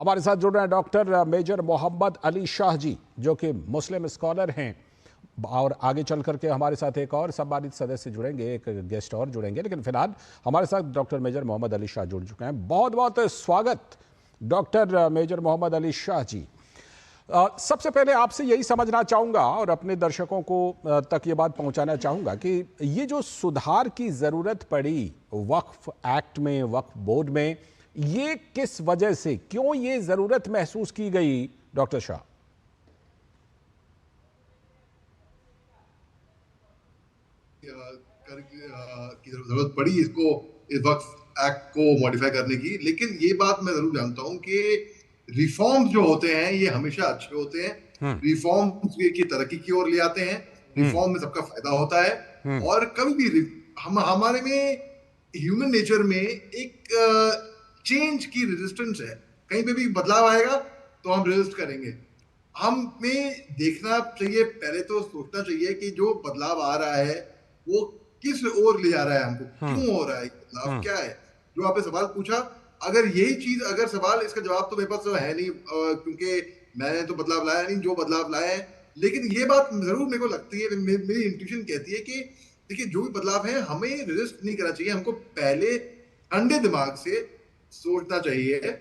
हमारे साथ जुड़ रहे हैं डॉक्टर मेजर मोहम्मद अली शाह जी, जो कि मुस्लिम स्कॉलर हैं। और आगे चल करके हमारे साथ एक और सम्मानित सदस्य जुड़ेंगे, एक गेस्ट और जुड़ेंगे, लेकिन फिलहाल हमारे साथ डॉक्टर मेजर मोहम्मद अली शाह जुड़ चुके हैं। बहुत बहुत स्वागत डॉक्टर मेजर मोहम्मद अली शाह जी। सबसे पहले आपसे यही समझना चाहूँगा और अपने दर्शकों को तक ये बात पहुँचाना चाहूँगा कि ये जो सुधार की ज़रूरत पड़ी वक्फ एक्ट में, वक्फ बोर्ड में, ये किस वजह से, क्यों ये ज़रूरत महसूस की गई डॉक्टर शाह? की जरूरत पड़ी इसको, इस वक्त एक्ट को मॉडिफाई करने की। लेकिन ये बात मैं जरूर जानता हूं कि रिफॉर्म्स जो होते हैं ये हमेशा अच्छे होते हैं। रिफॉर्म्स की तरक्की की ओर ले आते हैं। रिफॉर्म में सबका फायदा होता है। और कभी भी हमारे में ह्यूमन नेचर में एक चेंज की रेजिस्टेंस है। कहीं पे भी बदलाव आएगा तो हम रेजिस्ट करेंगे। हमें देखना चाहिए, पहले तो सोचना चाहिए कि जो बदलाव आ रहा है वो किस ओर ले जा रहा है, हमको क्यों हो रहा है, बदलाव क्या है। जो आपने सवाल पूछा, अगर यही चीज, अगर सवाल, इसका जवाब तो मेरे पास तो है नहीं, क्योंकि मैंने तो बदलाव लाया नहीं, जो बदलाव लाए हैं। लेकिन ये बात जरूर मेरे को लगती है, मेरी इंट्यूशन कहती है कि देखिए, जो भी बदलाव है हमें रेजिस्ट नहीं करना चाहिए। हमको पहले ठंडे दिमाग से सोचना चाहिए,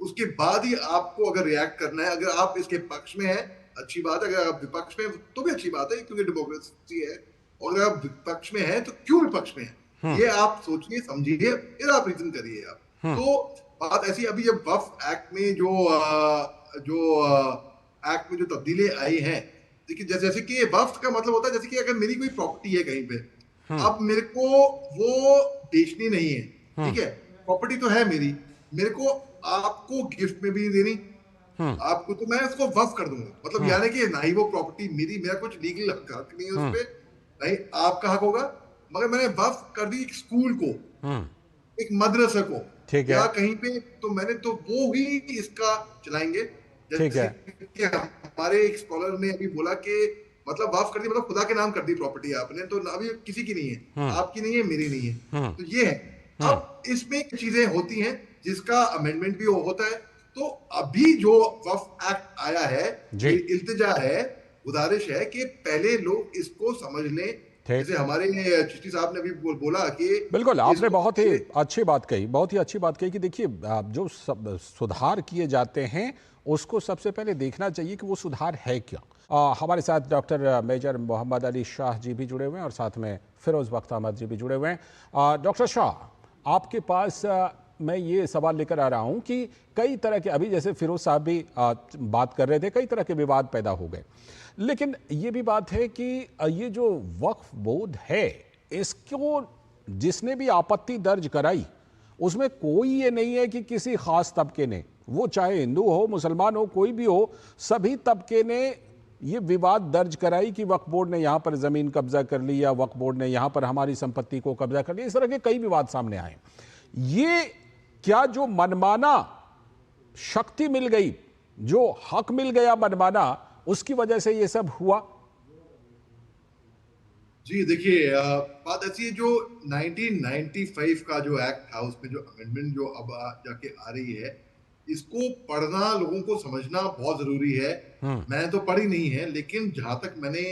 उसके बाद ही आपको अगर रिएक्ट करना है। अगर आप इसके पक्ष में हैं, अच्छी बात है। अगर आप विपक्ष में तो भी अच्छी बात है, क्योंकि डेमोक्रेसी है। और अगर आप विपक्ष में हैं तो क्यों विपक्ष में है, ये आप सोचिए, समझिए, फिर आप रीजन करिए आप। तो बात ऐसी, अभी जब वक्फ एक्ट में जो एक्ट में जो तब्दीली आई हैं, देखिए, जैसे कि वक्फ का मतलब होता है जैसे कि अगर मेरी कोई प्रॉपर्टी है कहीं पे, अब मेरे को वो बेचनी नहीं है, ठीक है, प्रॉपर्टी तो है मेरी, मेरे को आपको गिफ्ट में भी देनी, आपको तो मैं उसको वक्फ कर दूंगा। मतलब यानी कि ना ही वो प्रॉपर्टी मेरी, मेरा कुछ लीगल हक नहीं है उस पर, नहीं आपका हक होगा, मगर मैंने वक्फ कर दी एक स्कूल को, एक मदरसे को, ठीक है, या कहीं पे, तो मैंने तो वो ही इसका चलाएंगे। ठीक है, जैसे कि हमारे एक स्कॉलर ने अभी बोला कि मतलब वक्फ कर दी, मतलब खुदा के नाम कर दी प्रॉपर्टी आपने, तो अभी किसी की नहीं है, आपकी नहीं है, मेरी नहीं है, तो ये है। अब इसमें चीजें होती हैं जिसका अमेंडमेंट भी होता है। तो अभी जो वक्फ एक्ट आया है, ये इल्तिजा है, गुजारिश है कि पहले लोग इसको समझ लें। जैसे हमारे चिश्ती साहब ने भी बोला कि बिल्कुल, आपने बहुत ही अच्छी बात कही, बहुत ही अच्छी बात कही कि देखिए, जो सुधार किए जाते हैं उसको सबसे पहले देखना चाहिए कि वो सुधार है क्या। हमारे साथ डॉक्टर मेजर मोहम्मद अली शाह जी भी जुड़े हुए हैं और साथ में फिरोज बख्त अहमद जी भी जुड़े हुए हैं। डॉक्टर शाह, आपके पास मैं ये सवाल लेकर आ रहा हूँ कि कई तरह के, अभी जैसे फिरोज साहब भी बात कर रहे थे, कई तरह के विवाद पैदा हो गए, लेकिन ये भी बात है कि ये जो वक्फ बोर्ड है, इसको जिसने भी आपत्ति दर्ज कराई उसमें कोई ये नहीं है कि किसी खास तबके ने, वो चाहे हिंदू हो, मुसलमान हो, कोई भी हो, सभी तबके ने ये विवाद दर्ज कराई कि वक्फ बोर्ड ने यहाँ पर ज़मीन कब्जा कर ली या वक्फ बोर्ड ने यहाँ पर हमारी संपत्ति को कब्जा कर लिया। इस तरह के कई विवाद सामने आए। ये क्या जो मनमाना शक्ति मिल गई, जो हक मिल गया मनमाना, उसकी वजह से ये सब हुआ? जी देखिए, बात ऐसी है, जो 1995 का जो एक्ट था, उसमें जो अमेंडमेंट जो अब जाके आ रही है, इसको पढ़ना, लोगों को समझना बहुत जरूरी है। मैंने तो पढ़ी नहीं है, लेकिन जहां तक मैंने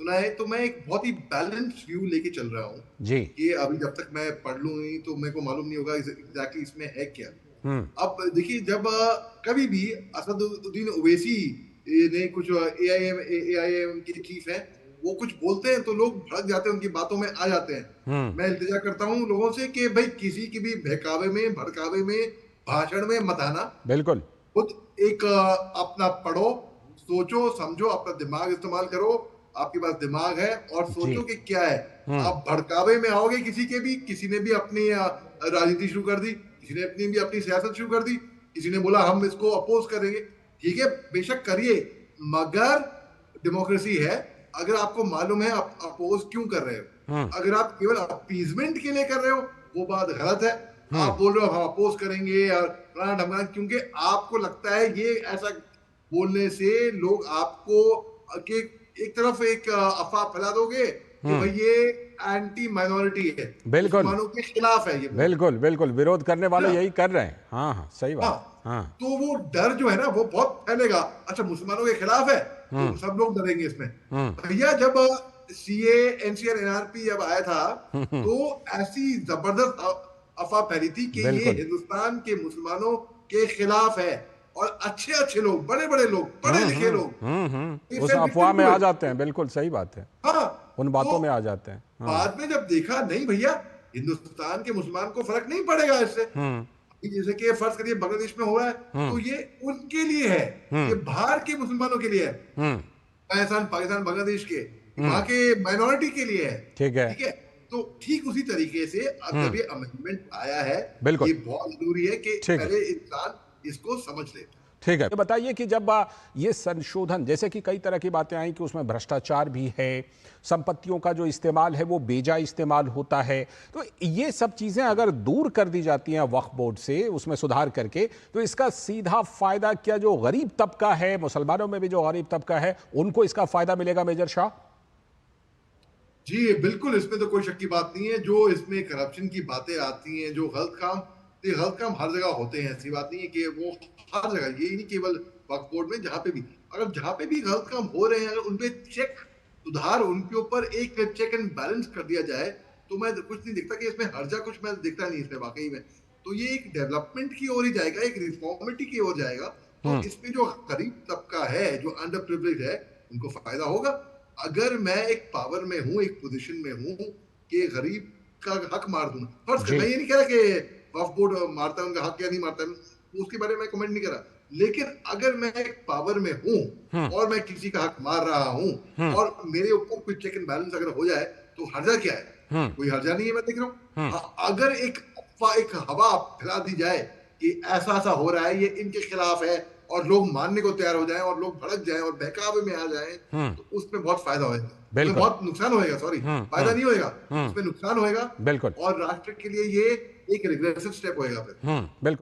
सुना है, तो मैं एक बहुत ही बैलेंस व्यू लेके चल रहा हूँ कि अभी जब तक मैं पढ़ लूँ नहीं तो मेरे को मालूम नहीं होगा एग्जैक्टली इसमें है क्या। अब देखिए, जब कभी भी असदुद्दीन ओवैसी ने कुछ, एआईएम के चीफ है, वो कुछ बोलते हैं तो लोग भड़क जाते हैं, उनकी बातों में आ जाते हैं। मैं इल्तिजा करता हूँ लोगों से कि भाई किसी की भी बहकावे में, भड़कावे में, भाषण में मत आना। बिल्कुल, खुद एक अपना पढ़ो, सोचो, समझो, अपना दिमाग इस्तेमाल करो। आपके पास दिमाग है, और सोचो कि क्या है। आप भड़कावे में आओगे किसी के भी, किसी ने भी अपनी राजनीति शुरू कर दी, किसी ने अपनी सियासत शुरू कर दी, किसी ने बोला हम इसको अपोज करेंगे। ठीक है, बेशक करिए, मगर डेमोक्रेसी है। अगर आपको मालूम है आप अपोज क्यों कर रहे हो, अगर आप केवल अपीजमेंट के लिए कर रहे हो, वो बात गलत है। आप बोल रहे हो हम अपोज करेंगे और क्योंकि आपको लगता है ये ऐसा बोलने से लोग आपको एक तरफ एक अफवाह फैला दोगे कि भाई ये एंटी माइनॉरिटी है, बिल्कुल मुसलमानों के खिलाफ है ये बोल बिल्कुल बिल्कुल, विरोध करने है वाले ना। यही कर रहे हैं। हाँ हाँ, सही हाँ, बात। हाँ। तो वो डर जो है ना वो बहुत फैलेगा। अच्छा, मुसलमानों के खिलाफ है तो हम्म। सब लोग डरेंगे इसमें। हम्म। भैया जब सीए, एनसीआर, एनआरपी जब आया था तो ऐसी जबरदस्त अफवाह फैली थी कि ये बिल्कुल। हिंदुस्तान के मुसलमानों के खिलाफ है, और अच्छे अच्छे लोग, बड़े बड़े लोग, पढ़े लिखे लोग, they उस fell अफवाह victim में to आ it। जाते हैं, बिल्कुल सही बात है। हाँ, उन तो बातों में आ जाते हैं। हाँ। बाद में जब देखा नहीं भैया, हिंदुस्तान के मुसलमान को फर्क नहीं पड़ेगा इससे। हम्म। जैसे कि फर्ज करिए बांग्लादेश में हो रहा है तो ये उनके लिए है, ये बाहर के मुसलमानों के लिए है, हम्म। पाकिस्तान, बांग्लादेश के, वहां हम्म। के माइनॉरिटी के लिए है। ठीक है। ठीक है, तो ठीक उसी तरीके से अब जब ये अमेंडमेंट आया है, बिल्कुल। ये बहुत जरूरी है कि ठीक है। पहले इंसान इसको समझ ले। ठीक है, ये बताइए कि जब ये संशोधन, जैसे कि कई तरह की बातें आई कि उसमें भ्रष्टाचार भी है, संपत्तियों का जो इस्तेमाल है वो बेजा इस्तेमाल होता है, तो ये सब चीज़ें अगर दूर कर दी जाती हैं वक्फ बोर्ड से, उसमें सुधार करके, तो इसका सीधा फायदा क्या जो गरीब तबका है, मुसलमानों में भी जो गरीब तबका है, उनको इसका फायदा मिलेगा मेजर शाह? जी बिल्कुल, इसमें तो कोई शक की बात नहीं है। जो इसमें करप्शन की बातें आती हैं, जो गलत काम, ये गलत काम हर जगह होते हैं, ऐसी बात नहीं है कि वो हर जगह, ये नहीं केवल वक्फ बोर्ड में, जहाँ पे भी, अगर जहाँ पे भी गलत काम हो रहे हैं, अगर उनपे सुधार, उनके ऊपर एक चेक एंड बैलेंस कर दिया जाए, तो मैं कुछ नहीं देखता कि इसमें हर्जा, कुछ मैं देखता नहीं इसमें वाकई में। तो ये एक डेवलपमेंट की ओर ही जाएगा, एक रिफॉर्मिटी की ओर जाएगा। तो इसमें जो गरीब तबका है, जो अंडर प्रिविलेज है, उनको फायदा होगा। अगर मैं एक पावर में हूं, एक पोजीशन में हूं कि गरीब का हक मार दूं, फर्स्ट जी। मैं ये नहीं कह रहा कि वक्फ बोर्ड मारता है उनका हक या नहीं मारता है, उसके बारे में कमेंट नहीं कर रहा, लेकिन अगर मैं एक पावर में हूं और मैं किसी का हक मार रहा हूं और मेरे ऊपर कोई चेक एंड बैलेंस अगर हो जाए, तो हर्जा क्या है? कोई हर्जा नहीं है, मैं देख रहा हूँ। हाँ, अगर एक अफवाह, एक हवा फैला दी जाए कि ऐसा ऐसा हो रहा है, ये इनके खिलाफ है, और लोग मानने को तैयार हो जाएं और लोग भड़क जाएं और बहकावे में आ जाएं, तो उसमें बहुत फायदा होएगा, उसमें बिल्कुल। बहुत नुकसान होएगा, सॉरी, फायदा नहीं होएगा, उसमें नुकसान होएगा। बिल्कुल। और राष्ट्र के लिए ये एक रिग्रेसिव स्टेप होएगा फिर। बिल्कुल।